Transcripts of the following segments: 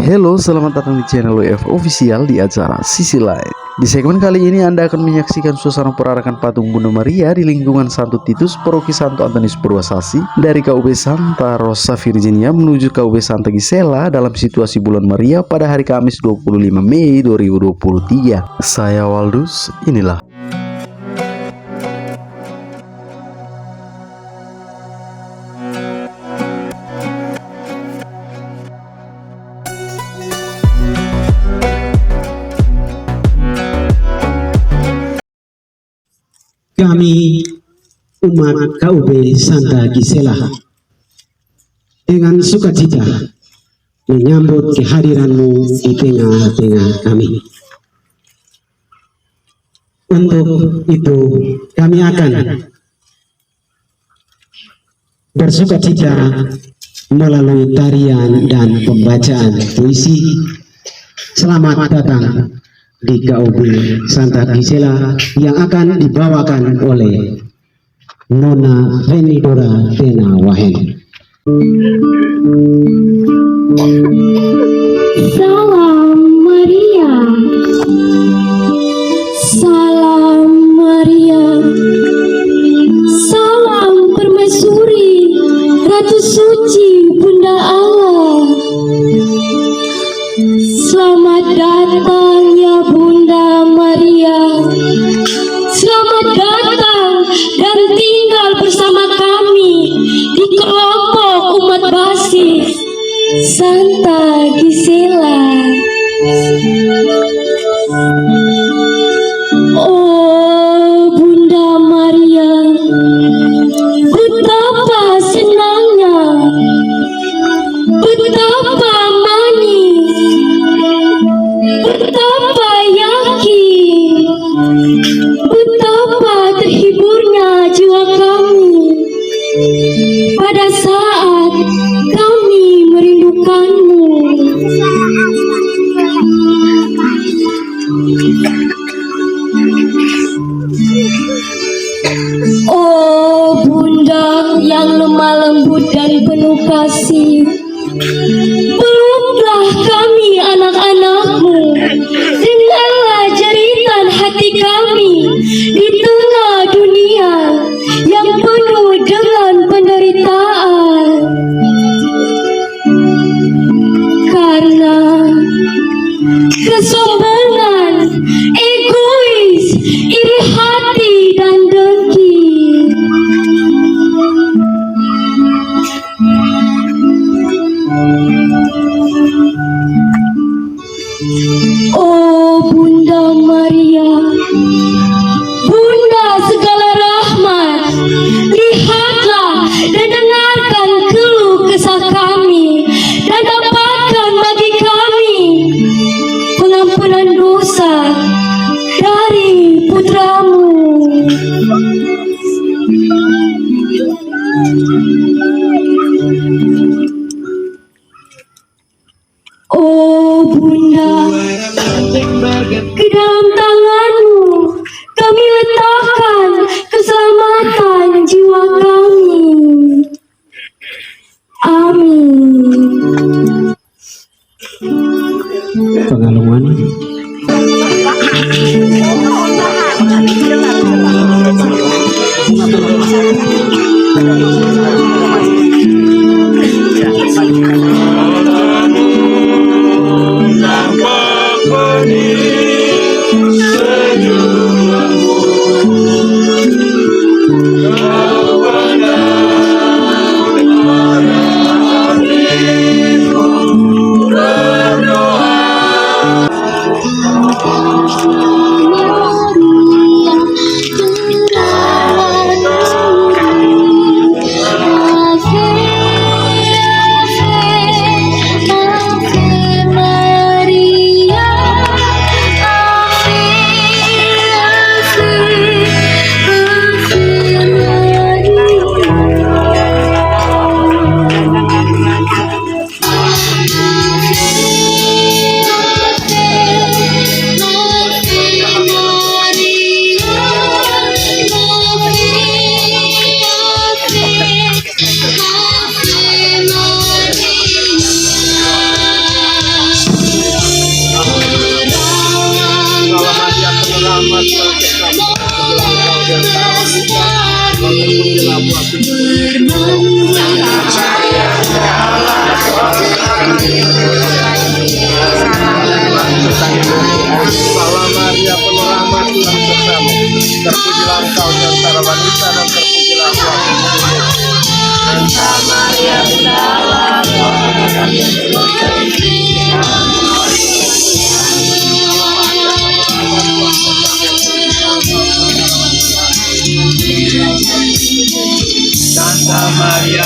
Halo, selamat datang di channel WF Official di acara Sisi Lain. Di segmen kali ini Anda akan menyaksikan suasana perarakan patung Bunda Maria di lingkungan Santo Titus, Paroki Santo Antonius Purwasasi dari KUB Santa Rosa Virginia menuju KUB Santa Gisela dalam situasi bulan Maria pada hari Kamis 25 Mei 2023. Saya Waldus, inilah kami umat KUB Santa Gisela dengan sukacita menyambut kehadiranmu di tengah-tengah kami. Untuk itu kami akan bersukacita melalui tarian dan pembacaan puisi. Selamat datang di KUB Santa Gisela yang akan dibawakan oleh Nona Venidora Tena Wahen. Salam Maria, salam Maria, salam permaisuri, Ratu Suci Bunda Allah. Selamat datang ya Bunda Maria, selamat datang dan tinggal bersama kami di kelompok umat basis Santa Gisela. Oh Bunda Maria, betapa senangnya, betapa manis, betapa yakin, betapa terhiburnya jiwa kami pada saat kami merindukanmu. Oh Bunda yang lemah lembut dan penuh kasih, peluklah kami anak-anakmu, dengarlah jeritan hati kami di tengah dunia yang penuh dengan penderitaan. Karena kesombongan, egois, iri hati dan dengki. Oh Bunda Maria, Bunda segala rahmat, lihatlah dan dengarkan keluh kesah kami dan dapatkan bagi kami pengampunan dosa dari putramu. Oh Bunda, ke dalam tanganmu kami letakkan keselamatan jiwa kami. Amin. Pengalungan Salam Maria penuh rahmat Tuhan bersama. Terpujilah engkau di antara wanita dan terpujilah engkau. Santa Maria Bunda Allah, Santa Maria.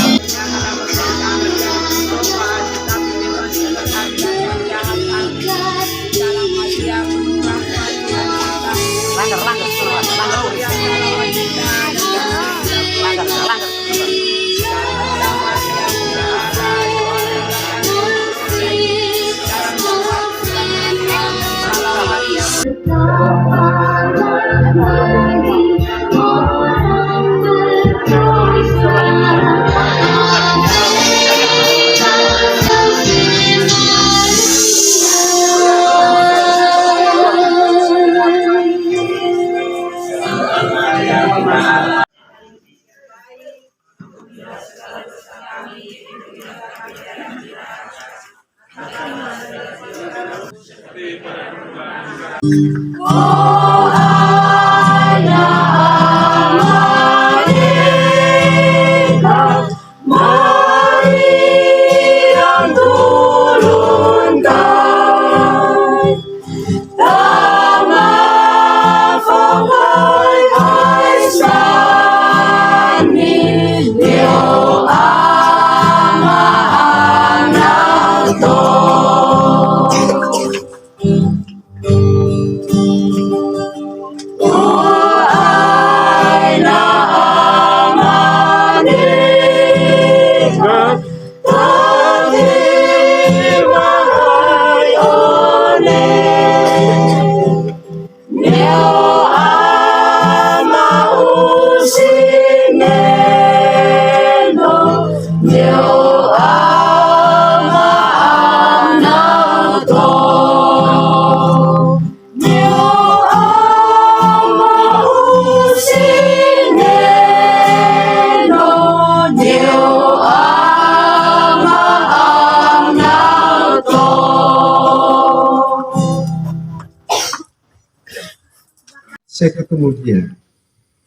Saya ketemu dia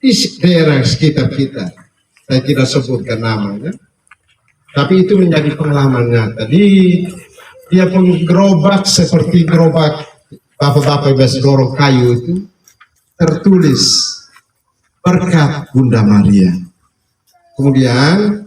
di daerah sekitar kita. Saya tidak sebutkan namanya, tapi itu menjadi pengalaman nyata. Dia penggerobak seperti gerobak bapak-bapak biasa dorong kayu itu, tertulis berkat Bunda Maria. Kemudian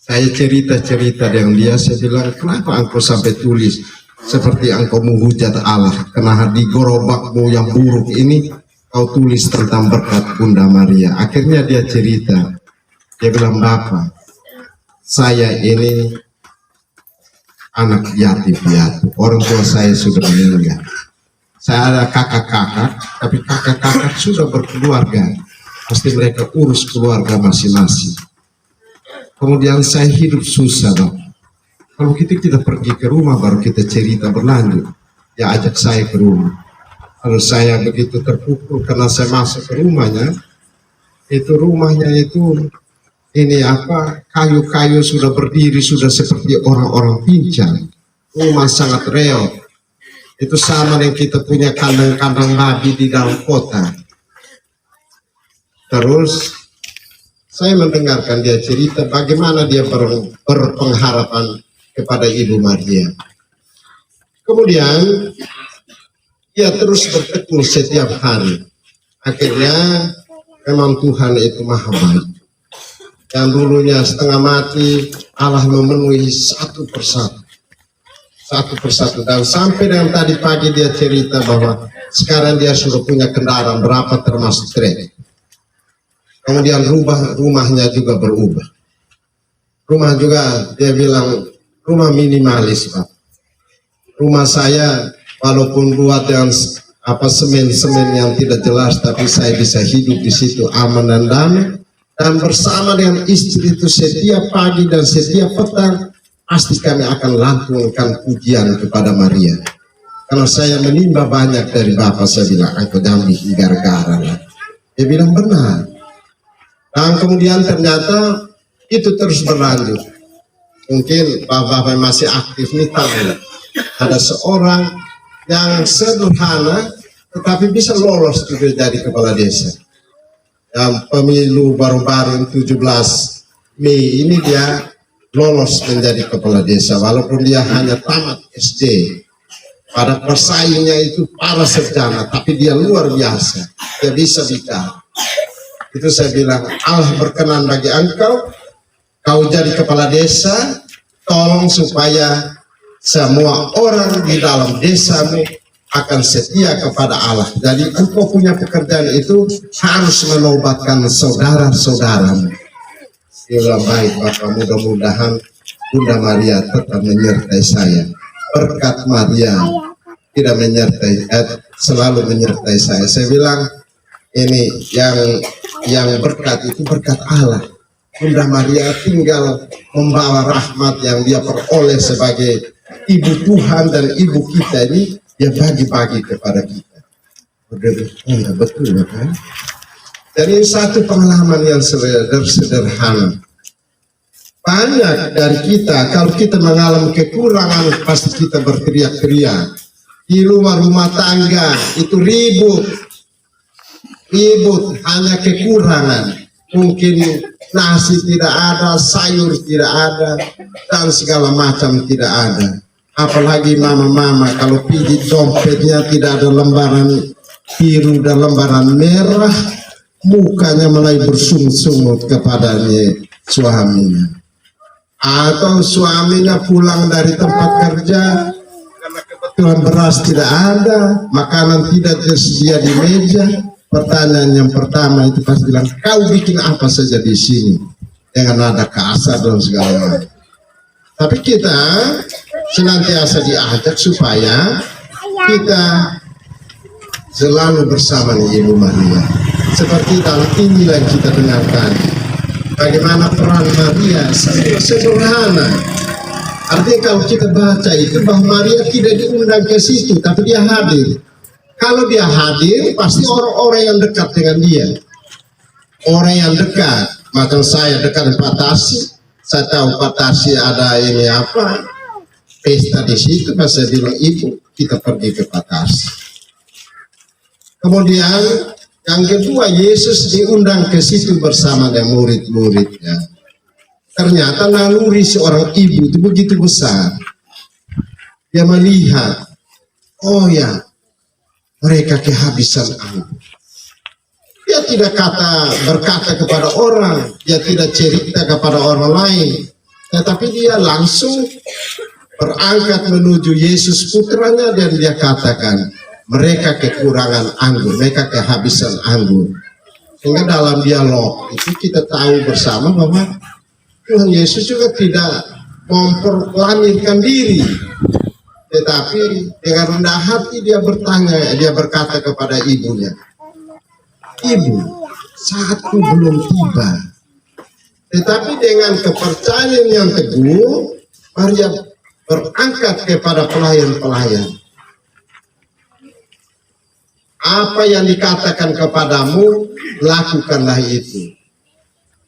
saya cerita dengan dia, saya bilang, kenapa engkau sampai tulis seperti engkau menghujat Allah, karena di gerobakmu yang buruk ini kau tulis tentang berkat Bunda Maria. Akhirnya dia cerita, dia bilang, Bapak, saya ini anak yatim piatu, orang tua saya sudah meninggal. Saya ada kakak-kakak, tapi kakak-kakak sudah berkeluarga, pasti mereka urus keluarga masing-masing. Kemudian saya hidup susah, Bapak. Kalau kita pergi ke rumah baru kita cerita berlanjut. Dia ajak saya ke rumah. Kalau saya begitu terpukul karena saya masuk ke rumahnya, rumahnya ini kayu-kayu sudah berdiri, sudah seperti orang-orang pincang. Rumah sangat reot. Itu sama dengan kita punya kandang-kandang babi di dalam kota. Terus saya mendengarkan dia cerita bagaimana dia berpengharapan kepada Ibu Maria. Kemudian dia terus bertekun setiap hari. Akhirnya memang Tuhan itu maha baik. Yang dulunya setengah mati, Allah memenuhi satu persatu. Dan sampai dengan tadi pagi dia cerita bahwa sekarang dia sudah punya kendaraan berapa termasuk trek. Kemudian rumahnya juga berubah. Rumah juga dia bilang rumah minimalis, Pak. Rumah saya walaupun buat yang semen yang tidak jelas, tapi saya bisa hidup di situ aman dan damai. Dan bersama dengan istri itu setiap pagi dan setiap petang pasti kami akan lantunkan pujian kepada Maria. Kalau saya menimba banyak dari Bapak, saya bilang, aku dambi gara-gara. Dia bilang benar. Dan kemudian ternyata itu terus berlanjut. Mungkin bapak-bapak masih aktif nih tahu. Ada seorang yang sederhana tetapi bisa lolos juga jadi kepala desa. Yang pemilu baru-baru 17 Mei ini dia lolos menjadi kepala desa walaupun dia hanya tamat SD. Pada persaingnya itu para sarjana, tapi dia luar biasa. Dia bisa bicara. Itu saya bilang, Allah berkenan bagi engkau, kau jadi kepala desa, tolong supaya semua orang di dalam desamu akan setia kepada Allah. Jadi engkau punya pekerjaan itu harus menobatkan saudara-saudaramu. Dia baik Bapak, mudah-mudahan Bunda Maria tetap menyertai saya. Berkat Maria tidak menyertai, selalu menyertai saya. Saya bilang ini yang berkat itu berkat Allah. Bunda Maria tinggal membawa rahmat yang dia peroleh sebagai ibu Tuhan dan ibu kita ini, dia bagi-bagi kepada kita. Iya betul kan? Jadi satu pengalaman yang sederhana. Banyak dari kita, kalau kita mengalami kekurangan, pasti kita berteriak-teriak. Di rumah tangga itu ribut, hanya kekurangan. Mungkin nasi tidak ada, sayur tidak ada, dan segala macam tidak ada. Apalagi mama-mama kalau pijit dompetnya tidak ada lembaran biru dan lembaran merah, mukanya mulai bersungut-sungut kepadanya suaminya. Atau suaminya pulang dari tempat kerja karena kebetulan beras tidak ada, makanan tidak tersedia di meja. Pertanyaan yang pertama itu pasti bilang, kau bikin apa saja di sini, dengan nada kasar dan segala macam. Tapi kita senantiasa diajak supaya kita selalu bersama Ibu Maria. Seperti dalam Injil yang kita dengarkan, bagaimana peran Maria sederhana. Artinya kalau kita baca itu bahwa Maria tidak diundang ke situ, tapi dia hadir. Kalau dia hadir, pasti orang-orang yang dekat dengan dia. Orang yang dekat, macam saya dekat Pak Tasi, saya tahu Pak Tasi ada ini apa, pesta di situ, pas saya bilang ibu, kita pergi ke Pak Tasi. Kemudian yang kedua, Yesus diundang ke situ bersama dengan murid-muridnya. Ternyata naluri seorang ibu itu begitu besar. Dia melihat, oh ya, mereka kehabisan anggur. Dia tidak berkata kepada orang, dia tidak cerita kepada orang lain, tetapi dia langsung berangkat menuju Yesus putranya dan dia katakan, mereka kekurangan anggur, mereka kehabisan anggur. Sehingga dalam dialog itu kita tahu bersama bahwa Tuhan Yesus juga tidak memperlanirkan diri, tetapi dengan rendah hati dia berkata kepada ibunya, ibu, saatku belum tiba. Tetapi dengan kepercayaan yang teguh, Maria berangkat kepada pelayan-pelayan. Apa yang dikatakan kepadamu, lakukanlah itu.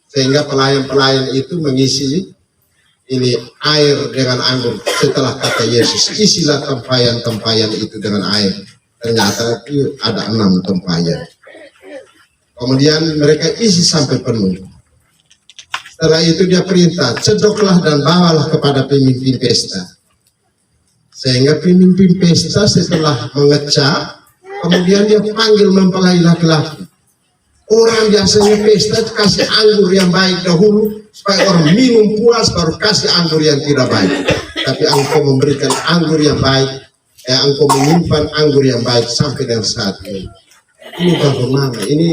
Sehingga pelayan-pelayan itu mengisi ini air dengan anggur. Setelah kata Yesus, isilah tempayan-tempayan itu dengan air. Ternyata itu ada 6 tempayan. Kemudian mereka isi sampai penuh. Setelah itu dia perintah, cedoklah dan bawalah kepada pemimpin pesta. Sehingga pemimpin pesta setelah mengecap, kemudian dia panggil mempelai laki-laki. Orang biasanya pesta kasih anggur yang baik dahulu, supaya orang minum puas baru kasih anggur yang tidak baik. Tapi engkau memberikan anggur yang baik, engkau menyimpan anggur yang baik sampai dengan saat ini. Ini bagaimana? Ini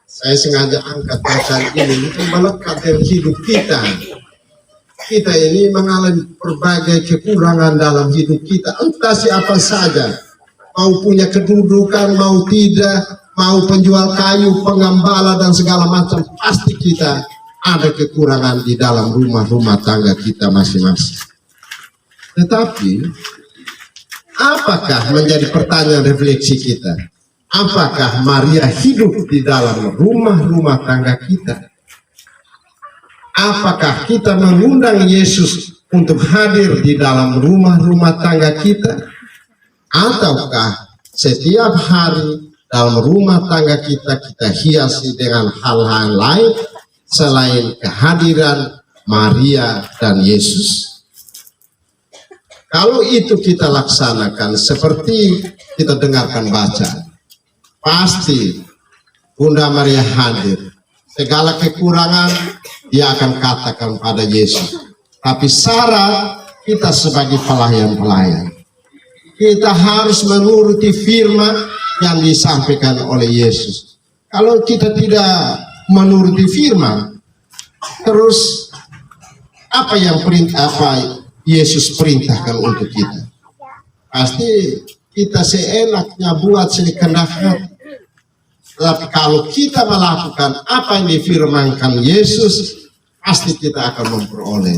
saya sengaja angkat bacaan ini untuk melekat dalam hidup kita. Kita ini mengalami berbagai kekurangan dalam hidup kita, entah siapa saja, mau punya kedudukan, mau tidak, mau penjual kayu, pengembala dan segala macam, pasti kita ada kekurangan di dalam rumah tangga kita masing-masing. Tetapi apakah menjadi pertanyaan refleksi kita? Apakah Maria hidup di dalam rumah tangga kita? apakah kita mengundang Yesus untuk hadir di dalam rumah-rumah tangga kita, ataukah setiap hari dalam rumah tangga kita hiasi dengan hal-hal lain selain kehadiran Maria dan Yesus? Kalau itu kita laksanakan seperti kita dengarkan bacaan, pasti Bunda Maria hadir. Segala kekurangan dia akan katakan pada Yesus. Tapi syarat kita sebagai pelayan-pelayan, kita harus menuruti firman yang disampaikan oleh Yesus. Kalau kita tidak menuruti firman, terus apa yang Yesus perintahkan untuk kita? Pasti kita seenaknya buat sekehendak hati. Tapi kalau kita melakukan apa yang difirmankan Yesus, pasti kita akan memperoleh.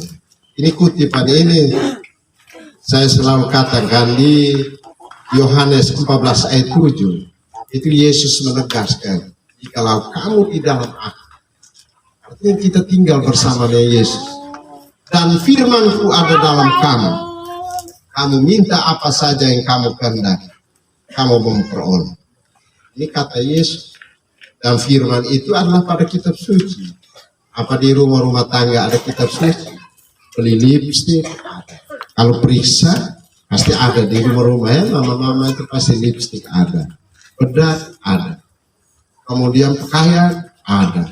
Ini kutipan ini saya selalu katakan di Yohanes 14 ayat 7. Itu Yesus menegaskan, jikalau kamu di dalam aku, artinya kita tinggal bersama dengan Yesus, dan firmanku ada dalam kamu, kamu minta apa saja yang kamu kehendaki, kamu memperoleh. Ini kata Yesus. Dan firman itu adalah pada kitab suci. Apa di rumah-rumah tangga ada kitab suci? Beli lipstik ada. Kalau periksa pasti ada di rumah-rumah ya, mama-mama itu pasti lipstik ada. Bedak ada. Kemudian pakaian ada.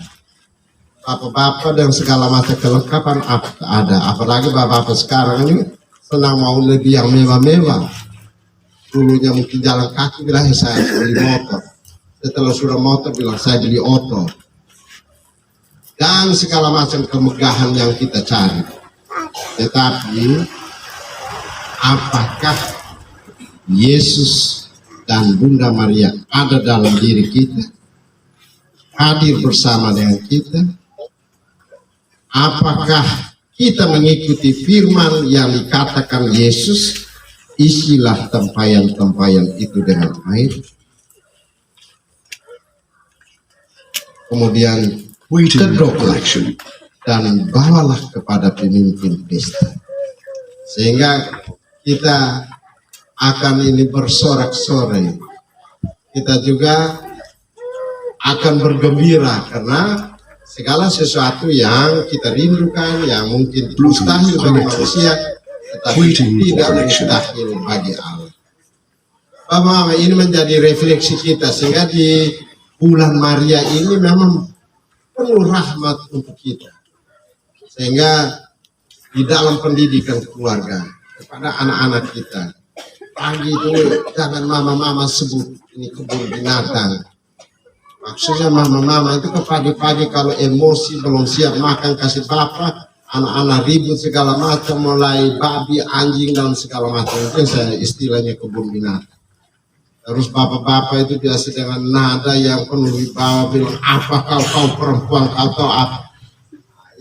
Bapak-bapak dan segala macam kelengkapan ada. Apalagi bapak-bapak sekarang ini senang mau lebih yang mewah-mewah. Dulunya mungkin jalan kaki bilang saya beli motor. Setelah sudah motor bilang saya beli oto. Dan segala macam kemegahan yang kita cari. Tetapi apakah Yesus dan Bunda Maria ada dalam diri kita? Hadir bersama dengan kita? Apakah kita mengikuti firman yang dikatakan Yesus? Isilah tempayan-tempayan itu dengan air. Kemudian kedoklah dan bawalah kepada pemimpin pesta, sehingga kita akan ini bersorak-sorai. Kita juga akan bergembira karena segala sesuatu yang kita rindukan, yang mungkin mustahil bagi manusia, tetapi tidak mustahil bagi Allah. Bapak, ini menjadi refleksi kita, sehingga di bulan Maria ini memang penuh rahmat untuk kita, sehingga di dalam pendidikan keluarga kepada anak-anak kita, pagi itu jangan mama-mama sebut ini kebun binatang. Maksudnya mama-mama itu ke pagi-pagi kalau emosi belum siap makan kasih bapak, anak-anak ribut segala macam, mulai babi, anjing dan segala macam. Itu saya istilahnya kebun binatang. Terus bapak-bapak itu biasa dengan nada yang penuh wibawa bilang, apa kau perempuan, kau tahu apa.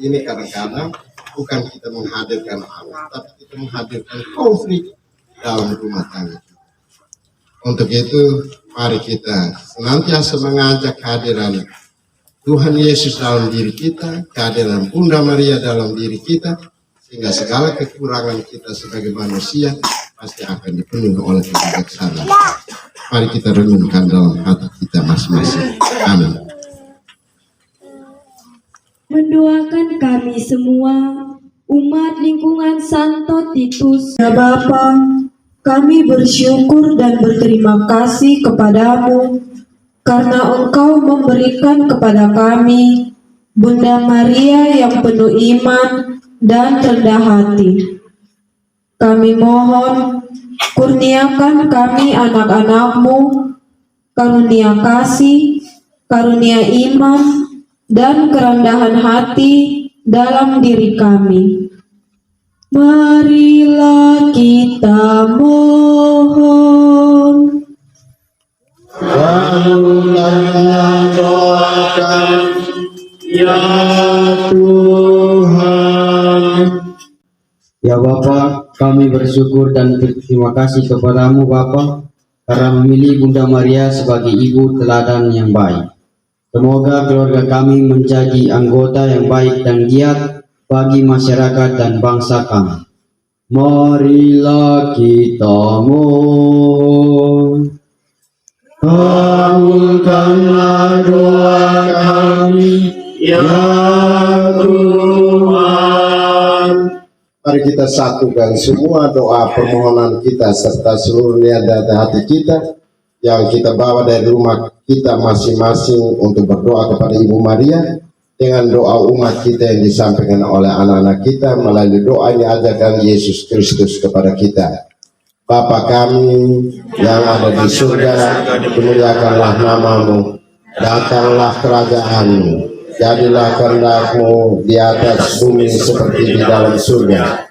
Ini kadang-kadang bukan kita menghadirkan Allah, tapi kita menghadirkan konflik dalam rumah tangga. Untuk itu mari kita senantiasa mengajak kehadiran Tuhan Yesus dalam diri kita, kehadiran Bunda Maria dalam diri kita, sehingga segala kekurangan kita sebagai manusia pasti akan dipenuhi oleh kebijaksanaan. Mari kita renungkan dalam hati kita masing-masing. Amin. Mendoakan kami semua, umat lingkungan Santo Titus. Ya Bapa, kami bersyukur dan berterima kasih kepadamu karena Engkau memberikan kepada kami Bunda Maria yang penuh iman dan rendah hati. Kami mohon, kurniakan kami anak-anak-Mu, karunia kasih, karunia iman, dan kerendahan hati dalam diri kami. Marilah kita mohon. Doakan ya Tuhan. Ya Bapa, kami bersyukur dan berterima kasih kepadamu Bapa karena memilih Bunda Maria sebagai ibu teladan yang baik. Semoga keluarga kami menjadi anggota yang baik dan giat bagi masyarakat dan bangsa kami. Marilah kita mohon. Kabulkanlah doa kami, ya Tuhan. Mari kita satukan semua doa permohonan kita serta seluruh niat dan hati kita yang kita bawa dari rumah kita masing-masing untuk berdoa kepada Ibu Maria dengan doa umat kita yang disampaikan oleh anak-anak kita melalui doa yang diajarkan Yesus Kristus kepada kita. Bapa kami yang ada di surga, dimuliakanlah namamu, datanglah kerajaanmu, jadilah kehendak-Mu di atas bumi seperti di dalam surga.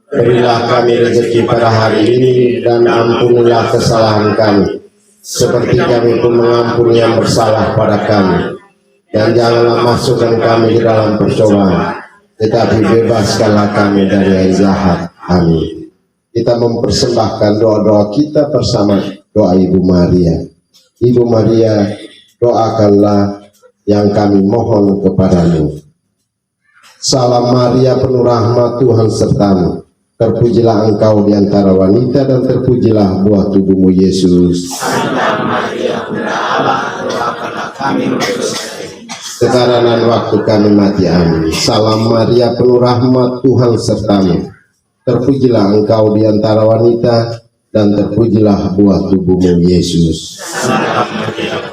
Berilah kami rezeki pada hari ini dan ampunilah kesalahan kami, seperti kami pun mengampuni yang bersalah pada kami. Dan janganlah masukkan kami di dalam percobaan, tetapi bebaskanlah kami dari yang jahat. Amin. Kita mempersembahkan doa-doa kita bersama doa Ibu Maria. Ibu Maria, doakanlah yang kami mohon kepadamu. Salam Maria, penuh rahmat, Tuhan sertamu. Terpujilah engkau di antara wanita dan terpujilah buah tubuhmu Yesus. Santa Maria, Bunda Allah, doakanlah kami berdosa. Sekarang dan waktu kami mati. Amin. Salam Maria, penuh rahmat, Tuhan sertamu. Terpujilah engkau di antara wanita dan terpujilah buah tubuhmu Yesus.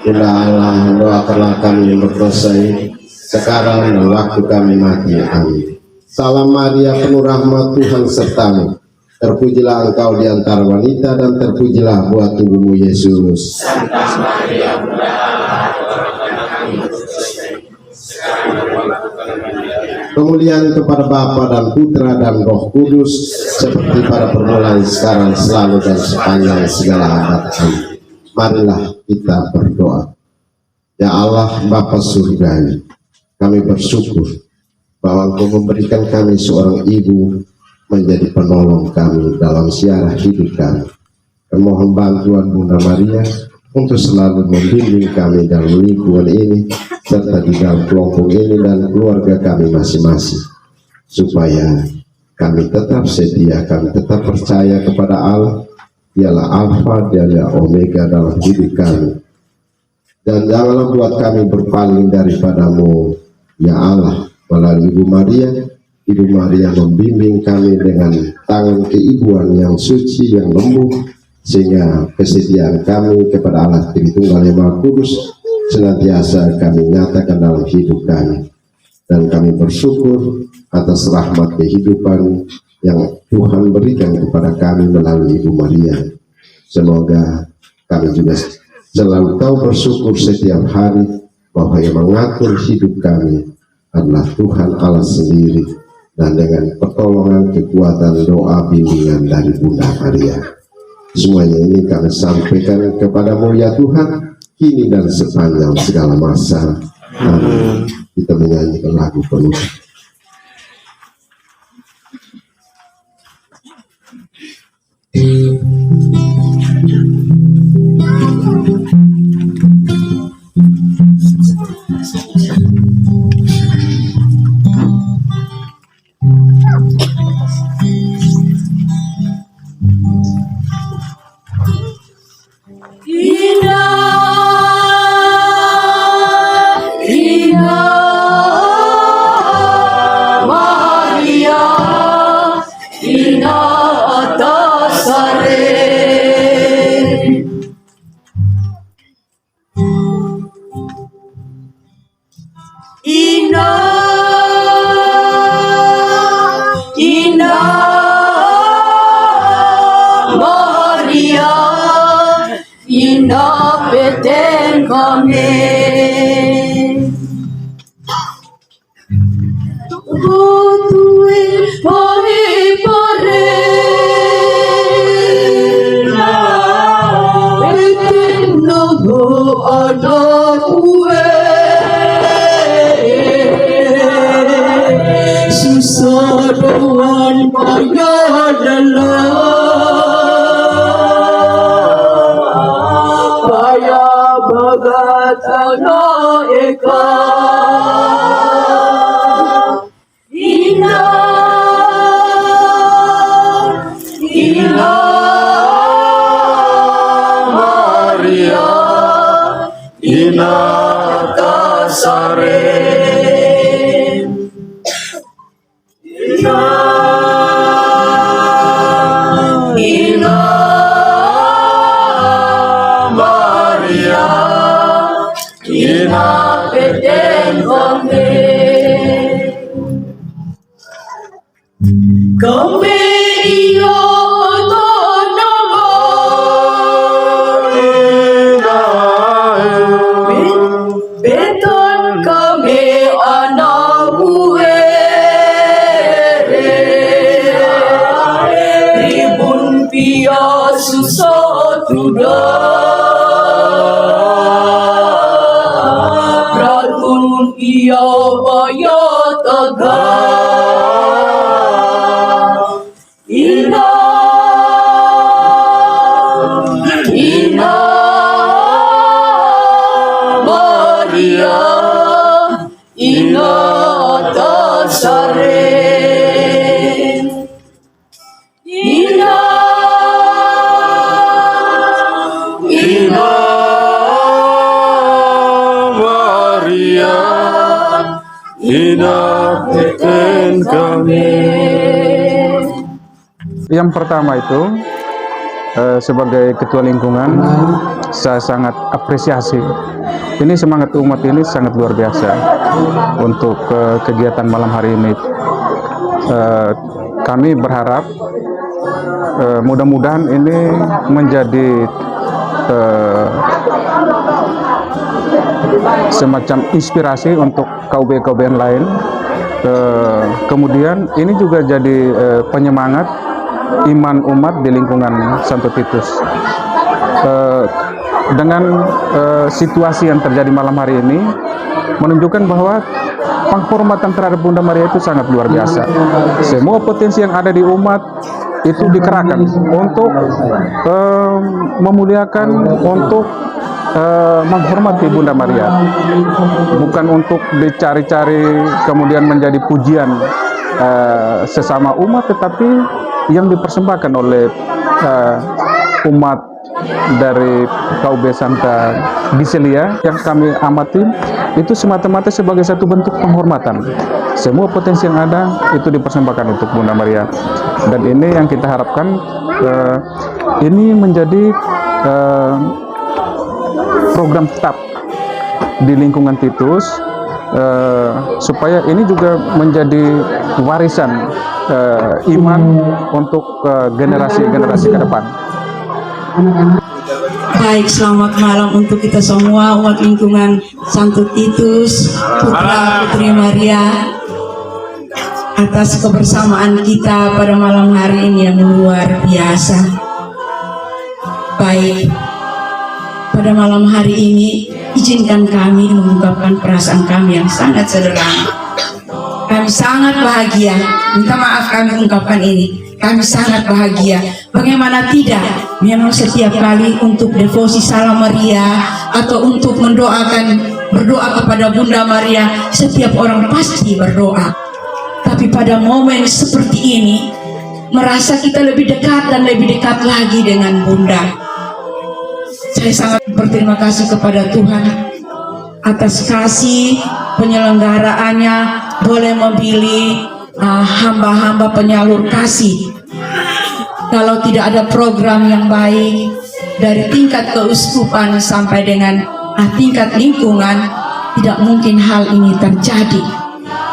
Bunda Allah, doakanlah kami yang berdosa ini sekarang dan waktu kami mati. Amin. Salam Maria, penuh rahmat, Tuhan sertamu. Terpujilah engkau di antara wanita dan terpujilah buah tubuhmu Yesus. Santa Maria, Bunda Allah, doakanlah kami berdosa ini sekarang dan waktu kami mati. Kemuliaan kepada Bapa dan Putra dan Roh Kudus seperti pada permulaan, sekarang, selalu dan sepanjang segala abad. Amin. Marilah kita berdoa. Ya Allah Bapa surgawi, kami bersyukur bahwa Engkau memberikan kami seorang ibu menjadi penolong kami dalam siarah hidup kami. Dan mohon bantuan Bunda Maria untuk selalu membimbing kami dalam lingkungan ini serta di dalam kelompok ini dan keluarga kami masing-masing, supaya kami tetap setia, kami tetap percaya kepada Allah. Dialah Alfa, Dialah Omega dalam hidup kami, dan janganlah buat kami berpaling daripadamu ya Allah. Melalui Ibu Maria, Ibu Maria membimbing kami dengan tangan keibuan yang suci, yang lembut, sehingga kesetiaan kami kepada Allah Tritunggal yang Maha Kudus senantiasa kami nyatakan dalam hidup kami. Dan kami bersyukur atas rahmat kehidupan yang Tuhan berikan kepada kami melalui Ibu Maria. Semoga kami juga selalu tahu bersyukur setiap hari bahwa yang mengatur hidup kami adalah Tuhan Allah sendiri, dan dengan pertolongan, kekuatan, doa, bimbingan dari Bunda Maria. Semuanya ini kami sampaikan kepadamu ya Tuhan, kini dan sepanjang segala masa. Amin. Kita menyanyikan lagu penutup. Baya bagat ana Ina Maria Ina Kasaren Ina Maria Ina Beten Kami iyo beton kami anak buwe ribun pia susah ratun iya baya tegak Ina Maria Ina Kasaren Ina Maria Ina Beten kami. Yang pertama itu sebagai ketua lingkungan saya sangat apresiasi. Ini semangat umat ini sangat luar biasa untuk kegiatan malam hari ini. Kami berharap mudah-mudahan ini menjadi semacam inspirasi untuk KUB-KUB yang lain. Kemudian ini juga jadi penyemangat iman umat di lingkungan Santo Titus. Dengan situasi yang terjadi malam hari ini menunjukkan bahwa penghormatan terhadap Bunda Maria itu sangat luar biasa. Semua potensi yang ada di umat itu dikerahkan untuk memuliakan, untuk menghormati Bunda Maria, bukan untuk dicari-cari kemudian menjadi pujian sesama umat, tetapi yang dipersembahkan oleh umat dari KUB Santa Giselia yang kami amati itu semata-mata sebagai satu bentuk penghormatan. Semua potensi yang ada itu dipersembahkan untuk Bunda Maria, dan ini yang kita harapkan ini menjadi program tetap di lingkungan Titus, supaya ini juga menjadi warisan iman untuk generasi-generasi ke depan. Baik, selamat malam untuk kita semua umat lingkungan Santo Titus, Putra Putri Maria, atas kebersamaan kita pada malam hari ini yang luar biasa. Baik, pada malam hari ini izinkan kami mengungkapkan perasaan kami yang sangat sederhana. Kami sangat bahagia, minta maaf kami ungkapkan ini. Kami sangat bahagia. Bagaimana tidak? Memang setiap kali untuk devosi Salam Maria atau untuk berdoa kepada Bunda Maria, setiap orang pasti berdoa. Tapi pada momen seperti ini, merasa kita lebih dekat dan lebih dekat lagi dengan Bunda. Saya sangat berterima kasih kepada Tuhan atas kasih penyelenggaraannya, boleh memilih hamba-hamba penyalur kasih. Kalau tidak ada program yang baik dari tingkat keuskupan sampai dengan tingkat lingkungan, tidak mungkin hal ini terjadi.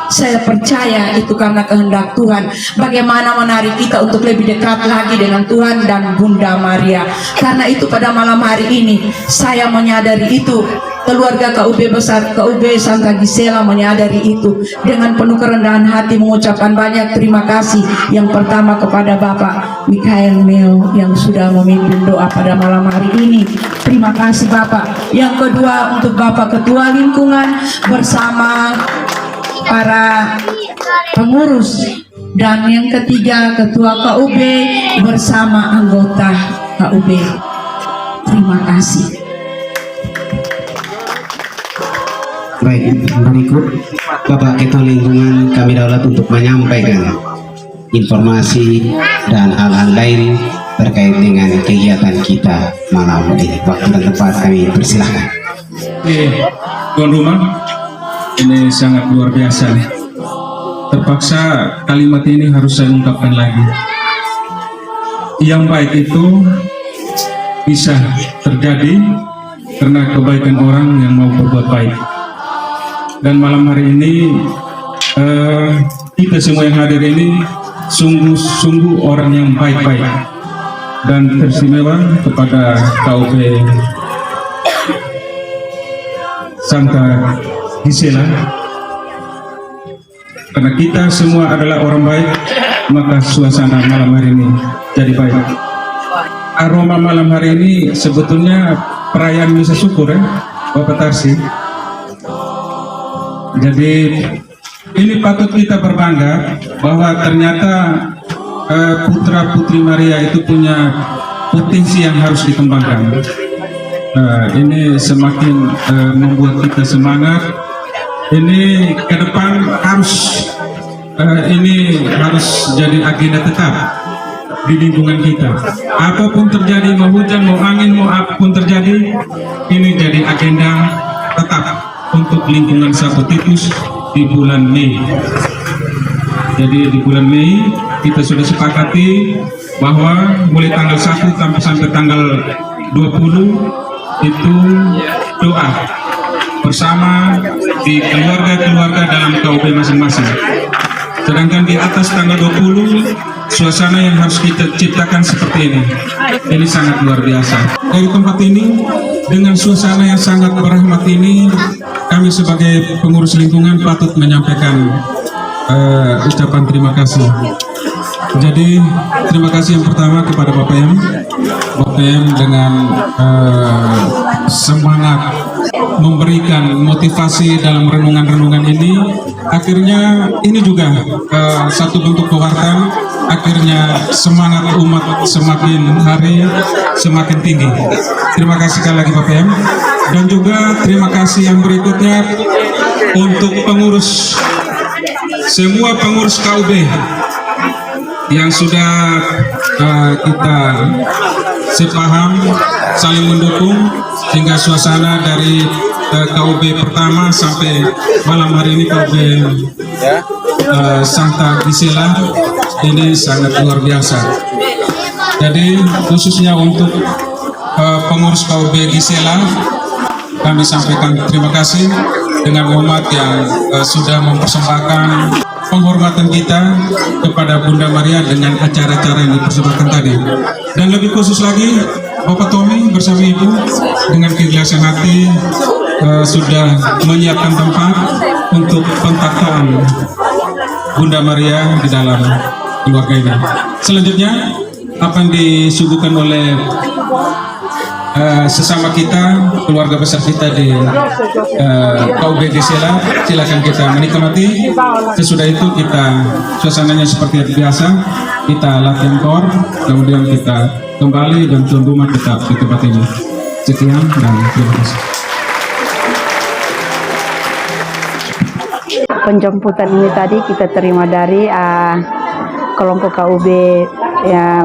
Saya percaya itu karena kehendak Tuhan. Bagaimana menarik kita untuk lebih dekat lagi dengan Tuhan dan Bunda Maria. Karena itu pada malam hari ini saya menyadari itu. Keluarga KUB besar KUB Santa Gisela menyadari itu. Dengan penuh kerendahan hati mengucapkan banyak terima kasih. Yang pertama kepada Bapak Mikael Meo yang sudah memimpin doa pada malam hari ini. Terima kasih Bapak. Yang kedua untuk Bapak Ketua Lingkungan bersama para pengurus, dan yang ketiga Ketua KUB bersama anggota KUB. Terima kasih. Baik, berikut Bapak Ketua Lingkungan kami daulat untuk menyampaikan. informasi dan hal-hal lain terkait dengan kegiatan kita malam ini. Waktu dan tempat kami persilahkan. Tuan rumah, ini sangat luar biasa. Terpaksa kalimat ini harus saya ungkapkan lagi. Yang baik itu bisa terjadi karena kebaikan orang yang mau berbuat baik. Dan malam hari ini kita semua yang hadir ini sungguh-sungguh orang yang baik-baik dan teristimewa kepada KUB Santa Gisela. Karena kita semua adalah orang baik, maka suasana malam hari ini jadi baik. Aroma malam hari ini sebetulnya perayaan misa syukur ya, Bapak Tarsi. Jadi ini patut kita berbangga bahwa ternyata putra putri Maria itu punya potensi yang harus dikembangkan. Ini semakin membuat kita semangat. Ini ke depan harus jadi agenda tetap di lingkungan kita. Apapun terjadi, mau hujan, mau angin, mau apapun terjadi, ini jadi agenda tetap untuk lingkungan Santo Titus di bulan Mei. Jadi di bulan Mei kita sudah sepakati bahwa mulai tanggal 1 sampai tanggal 20 itu doa bersama di keluarga-keluarga dalam KUB masing-masing. Sedangkan di atas tanggal 20 suasana yang harus kita ciptakan seperti ini. Ini sangat luar biasa. Dari tempat ini dengan suasana yang sangat berrahmat ini, kami sebagai pengurus lingkungan patut menyampaikan ucapan terima kasih. Jadi terima kasih yang pertama kepada Bapak M dengan semangat memberikan motivasi dalam renungan-renungan ini. Akhirnya ini juga satu bentuk pewartaan. Akhirnya semangat umat semakin hari semakin tinggi. Terima kasih sekali lagi Bapak M. Dan juga terima kasih yang berikutnya untuk semua pengurus KUB yang sudah kita sepaham saling mendukung sehingga suasana dari KUB pertama sampai malam hari ini KUB Santa Gisela ini sangat luar biasa. Jadi khususnya untuk pengurus KUB Gisela, kami sampaikan terima kasih dengan umat yang sudah mempersembahkan penghormatan kita kepada Bunda Maria dengan acara-acara yang dipersembahkan tadi. Dan lebih khusus lagi Bapak Tommy bersama Ibu dengan keikhlasan hati sudah menyiapkan tempat untuk pentataan Bunda Maria di dalam keluarga ini. Selanjutnya apa yang disuguhkan oleh sesama kita, keluarga besar kita di KUB Gisela, silakan kita menikmati. Sesudah itu kita suasananya seperti biasa, kita latihan kor, kemudian kita kembali dan tuan rumah tetap di tempat ini. Sekian dan terima kasih. Penjemputan ini tadi kita terima dari kelompok KUB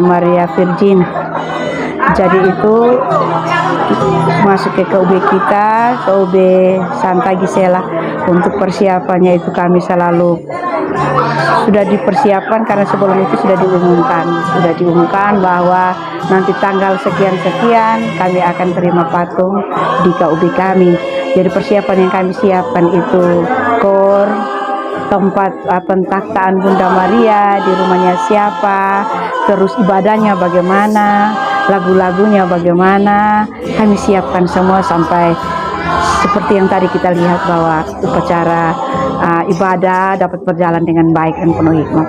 Maria Virgin. Jadi itu masuk ke KUB kita, KUB Santa Gisela. Untuk persiapannya itu kami selalu sudah dipersiapkan karena sebelum itu sudah diumumkan bahwa nanti tanggal sekian-sekian kami akan terima patung di KUB kami. Jadi persiapan yang kami siapkan itu kor, tempat pentaktaan Bunda Maria, di rumahnya siapa, terus ibadahnya bagaimana, lagu-lagunya bagaimana, kami siapkan semua sampai seperti yang tadi kita lihat bahwa upacara ibadah dapat berjalan dengan baik dan penuh hikmat.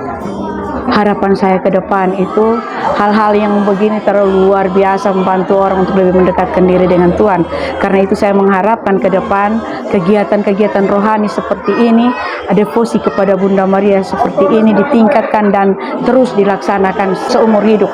Harapan saya ke depan itu hal-hal yang begini terlalu luar biasa membantu orang untuk lebih mendekatkan diri dengan Tuhan. Karena itu saya mengharapkan ke depan kegiatan-kegiatan rohani seperti ini, devosi kepada Bunda Maria seperti ini ditingkatkan dan terus dilaksanakan seumur hidup.